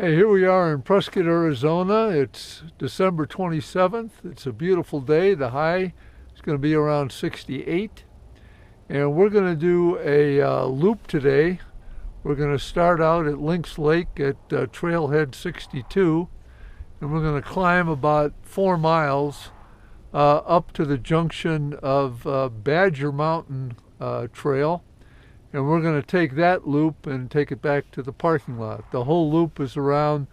Hey, here we are in Prescott, Arizona. It's December 27th. It's a beautiful day. The high is going to be around 68. And we're going to do a loop today. We're going to start out at Lynx Lake at Trailhead 62. And we're going to climb about 4 miles up to the junction of Badger Mountain Trail, and we're going to take that loop and take it back to the parking lot. The whole loop is around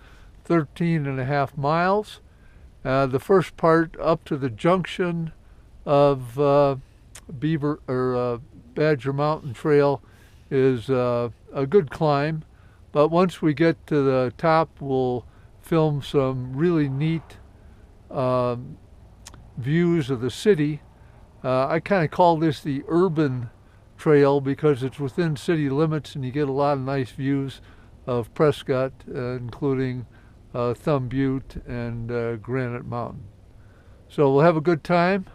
13 and a half miles. The first part up to the junction of Badger Mountain Trail is a good climb, but once we get to the top, we'll film some really neat views of the city. I kind of call this the urban trail because it's within city limits and you get a lot of nice views of Prescott, including Thumb Butte and Granite Mountain. So we'll have a good time,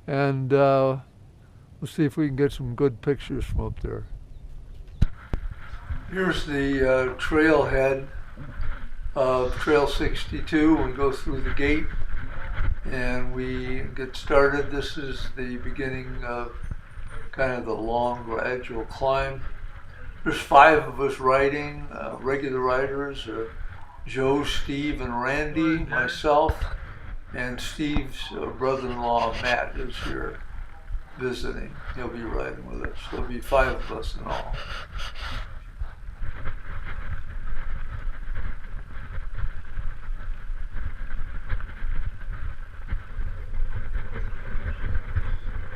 and we'll see if we can get some good pictures from up there. Here's the trailhead of Trail 62. We go through the gate and we get started. This is the beginning of kind of the long gradual climb. There's 5 of us riding, regular riders are Joe, Steve, and Randy, myself, and Steve's brother-in-law Matt is here visiting. He'll be riding with us. There'll be 5 of us in all.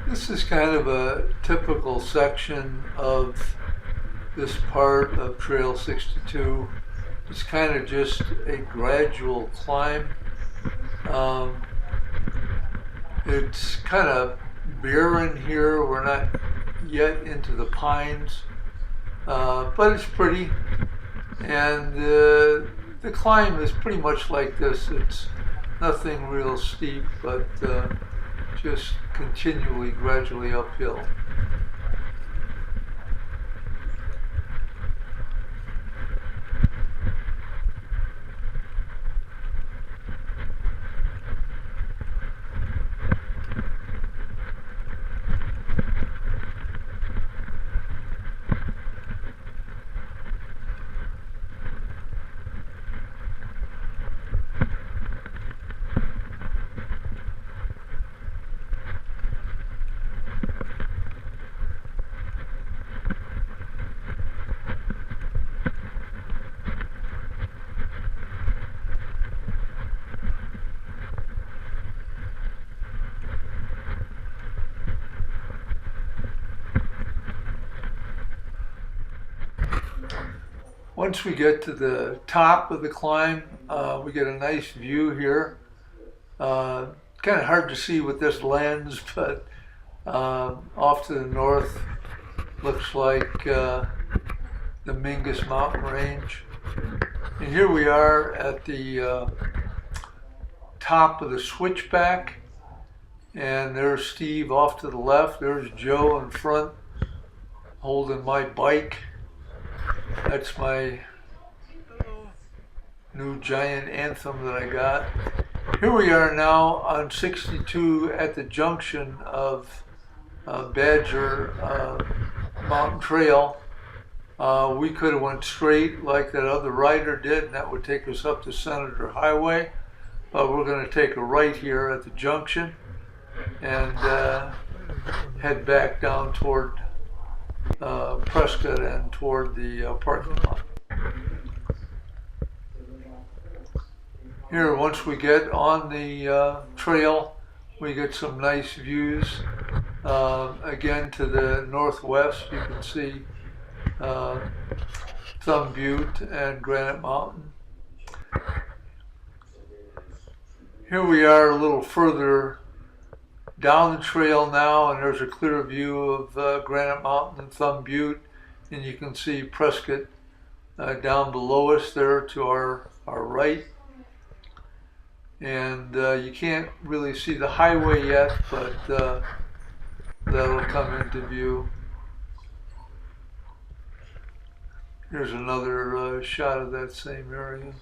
This is kind of a typical section of this part of Trail 62. It's kind of just a gradual climb. It's kind of barren here. We're not yet into the pines, but it's pretty. And the climb is pretty much like this. It's nothing real steep, but just continually, gradually uphill. Once we get to the top of the climb, we get a nice view here. Kind of hard to see with this lens, but off to the north looks like the Mingus Mountain Range. And here we are at the top of the switchback, and there's Steve off to the left. There's Joe in front holding my bike. That's my new giant Anthem that I got. Here we are now on 62 at the junction of Badger Mountain Trail. We could have went straight like that other rider did, and that would take us up to Senator Highway. But we're going to take a right here at the junction and head back down toward Prescott and toward the parking lot. Here, once we get on the trail, we get some nice views. Again, to the northwest, you can see Thumb Butte and Granite Mountain. Here we are a little further down the trail now, and there's a clear view of Granite Mountain and Thumb Butte, and you can see Prescott down below us there to our right. And you can't really see the highway yet, but that'll come into view. Here's another shot of that same area.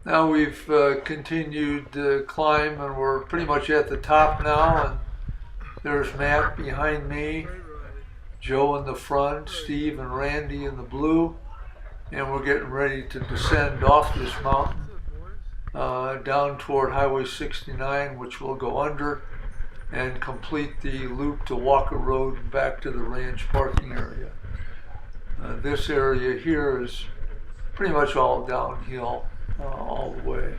Now we've continued to climb, and we're pretty much at the top now. And there's Matt behind me, Joe in the front, Steve and Randy in the blue. And we're getting ready to descend off this mountain down toward Highway 69, which will go under and complete the loop to Walker Road and back to the ranch parking area. This area here is pretty much all downhill all the way.